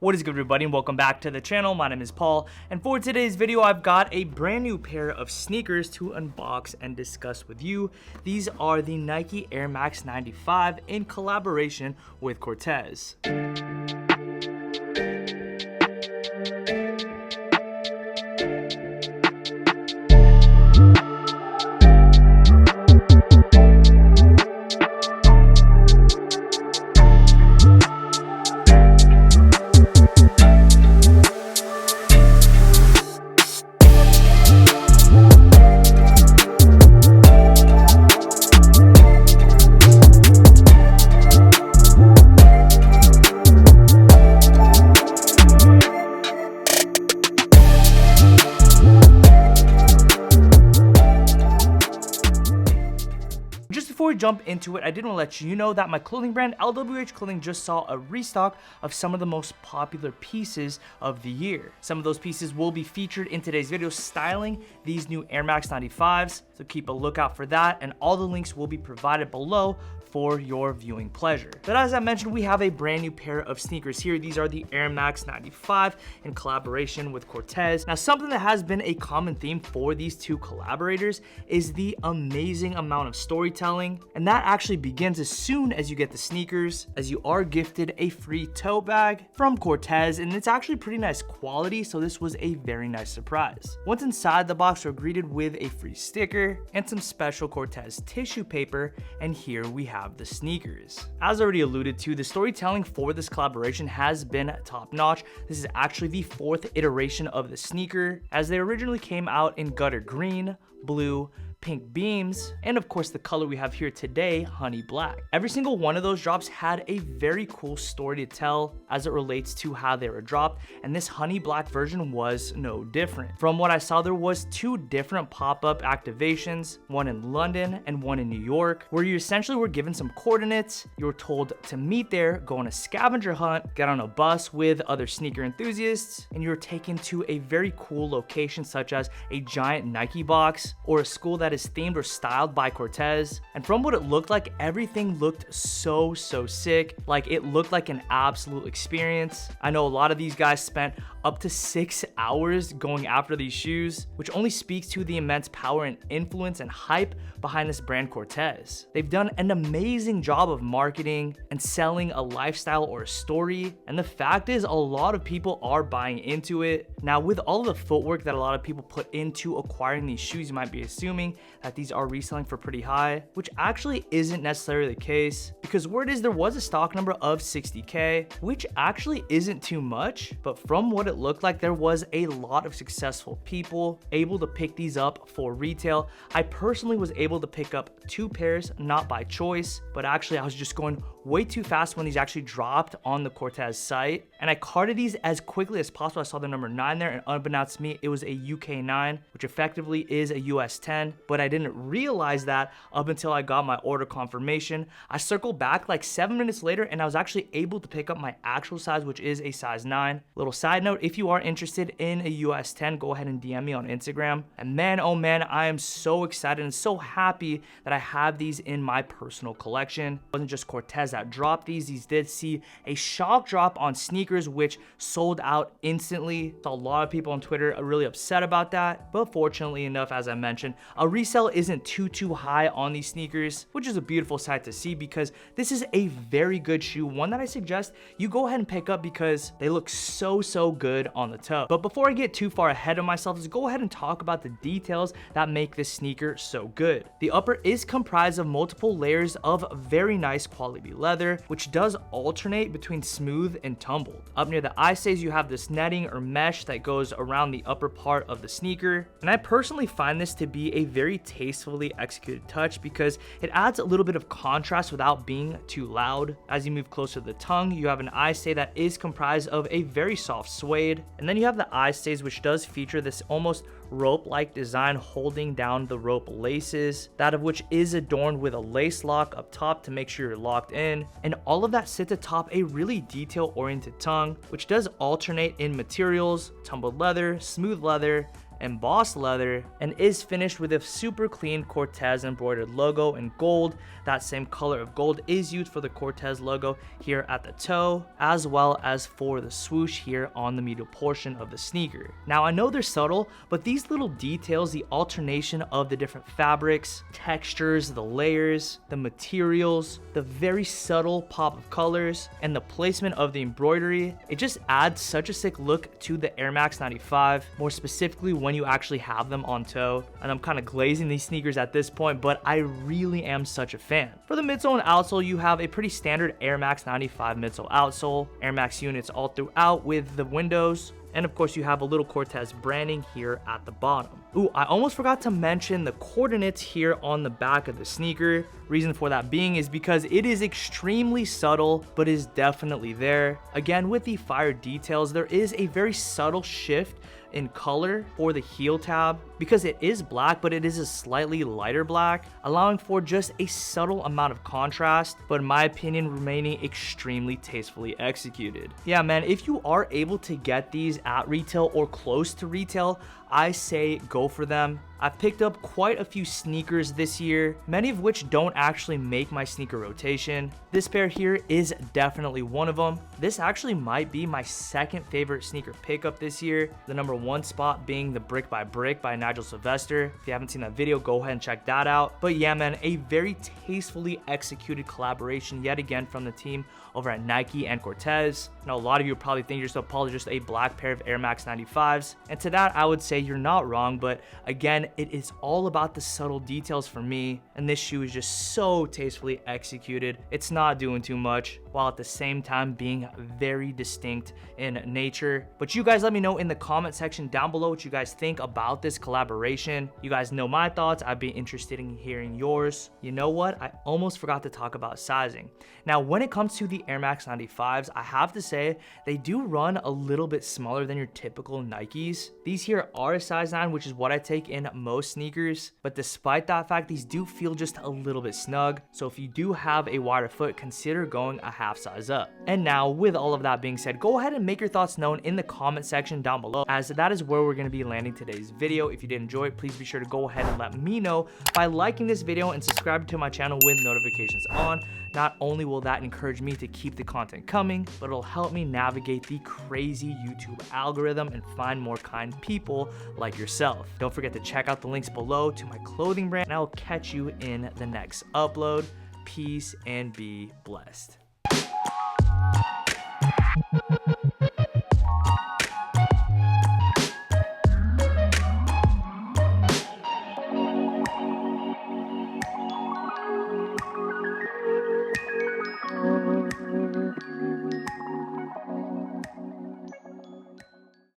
What is good, everybody, and welcome back to the channel. My name is Paul, and for today's video I've got a brand new pair of sneakers to unbox and discuss with you. These are the Nike Air Max 95 in collaboration with Corteiz. Before we jump into it, I did want to let you know that my clothing brand LWH Clothing just saw a restock of some of the most popular pieces of the year. Some of those pieces will be featured in today's video styling these new Air Max 95s, so keep a lookout for that, and all the links will be provided below for your viewing pleasure. But as I mentioned, we have a brand new pair of sneakers here. These are the Air Max 95 in collaboration with Corteiz. Now, something that has been a common theme for these two collaborators is the amazing amount of storytelling, and that actually begins as soon as you get the sneakers, as you are gifted a free tote bag from Corteiz, and it's actually pretty nice quality, so this was a very nice surprise. Once inside the box, we're greeted with a free sticker and some special Corteiz tissue paper, and here we have the sneakers. As already alluded to, the storytelling for this collaboration has been top notch. This is actually the fourth iteration of the sneaker, as they originally came out in gutter green, blue, pink beams, and of course the color we have here today, honey black. Every single one of those drops had a very cool story to tell as it relates to how they were dropped, and this honey black version was no different. From what I saw, there was two different pop-up activations, one in London and one in New York, where you essentially were given some coordinates. You were told to meet there, go on a scavenger hunt, get on a bus with other sneaker enthusiasts, and you were taken to a very cool location such as a giant Nike box or a school that is themed or styled by Corteiz. And from what it looked like, everything looked so sick. Like, it looked like an absolute experience. I know a lot of these guys spent up to 6 hours going after these shoes, which only speaks to the immense power and influence and hype behind this brand Corteiz. They've done an amazing job of marketing and selling a lifestyle or a story, and the fact is a lot of people are buying into it. Now, with all of the footwork that a lot of people put into acquiring these shoes, you might be assuming that these are reselling for pretty high, which actually isn't necessarily the case, because word is there was a stock number of 60K, which actually isn't too much, but from what it looked like, there was a lot of successful people able to pick these up for retail. I personally was able to pick up 2 pairs, not by choice, but actually I was just going way too fast when these actually dropped on the Corteiz site, and I carted these as quickly as possible. I saw the number 9 there, and unbeknownst to me, it was a UK 9, which effectively is a US 10, but I didn't realize that up until I got my order confirmation. I circled back like 7 minutes later, and I was actually able to pick up my actual size, which is a size 9. Little side note, if you are interested in a US 10, go ahead and DM me on Instagram. And man, oh man, I am so excited and so happy that I have these in my personal collection. It wasn't just Corteiz that dropped these did see a shock drop on sneakers, which sold out instantly. So a lot of people on Twitter are really upset about that, but fortunately enough, as I mentioned, a resale isn't too high on these sneakers, which is a beautiful sight to see, because this is a very good shoe, one that I suggest you go ahead and pick up because they look so good on the toe. But before I get too far ahead of myself, let's go ahead and talk about the details that make this sneaker so good. The upper is comprised of multiple layers of very nice quality leather, which does alternate between smooth and tumbled. Up near the eye stays, you have this netting or mesh that goes around the upper part of the sneaker, and I personally find this to be a very tastefully executed touch because it adds a little bit of contrast without being too loud. As you move closer to the tongue, you have an eye stay that is comprised of a very soft suede, and then you have the eye stays, which does feature this almost rope-like design holding down the rope laces, that of which is adorned with a lace lock up top to make sure you're locked in, and all of that sits atop a really detail-oriented tongue, which does alternate in materials, tumbled leather, smooth leather, embossed leather, and is finished with a super clean Corteiz embroidered logo in gold. That same color of gold is used for the Corteiz logo here at the toe, as well as for the swoosh here on the medial portion of the sneaker. Now I know they're subtle, but these little details, the alternation of the different fabrics, textures, the layers, the materials, the very subtle pop of colors, and the placement of the embroidery, it just adds such a sick look to the Air Max 95, more specifically when you actually have them on toe. And I'm kind of glazing these sneakers at this point, but I really am such a fan. For the midsole and outsole, you have a pretty standard Air Max 95 midsole outsole, Air Max units all throughout with the windows, and of course you have a little Corteiz branding here at the bottom. Ooh, I almost forgot to mention the coordinates here on the back of the sneaker. Reason for that being is because it is extremely subtle, but is definitely there. Again, with the fire details, there is a very subtle shift in color for the heel tab because it is black, but it is a slightly lighter black, allowing for just a subtle amount of contrast, but in my opinion remaining extremely tastefully executed. Yeah man, if you are able to get these at retail or close to retail, I say go for them. I've picked up quite a few sneakers this year, many of which don't actually make my sneaker rotation. This pair here is definitely one of them. This actually might be my second favorite sneaker pickup this year, the number one spot being the Brick by Brick by Nigel Sylvester. If you haven't seen that video, go ahead and check that out. But yeah man, a very tastefully executed collaboration yet again from the team over at Nike and Corteiz. Now a lot of you probably think yourself, Paul, just a black pair of Air Max 95s, and to that I would say you're not wrong, but again, it is all about the subtle details for me, and this shoe is just so tastefully executed. It's not doing too much, while at the same time being very distinct in nature. But you guys let me know in the comment section down below what you guys think about this collaboration. You guys know my thoughts. I'd be interested in hearing yours. You know what? I almost forgot to talk about sizing. Now, when it comes to the Air Max 95s, I have to say they do run a little bit smaller than your typical Nikes. These here are a size 9, which is what I take in most sneakers, but despite that fact, these do feel just a little bit snug. So if you do have a wider foot, consider going a half size up. And now, with all of that being said, go ahead and make your thoughts known in the comment section down below, as that is where we're going to be landing today's video. If you did enjoy it, please be sure to go ahead and let me know by liking this video and subscribing to my channel with notifications on. Not only will that encourage me to keep the content coming, but it'll help me navigate the crazy YouTube algorithm and find more kind people like yourself. Don't forget to check out the links below to my clothing brand, and I'll catch you in the next upload. Peace and be blessed.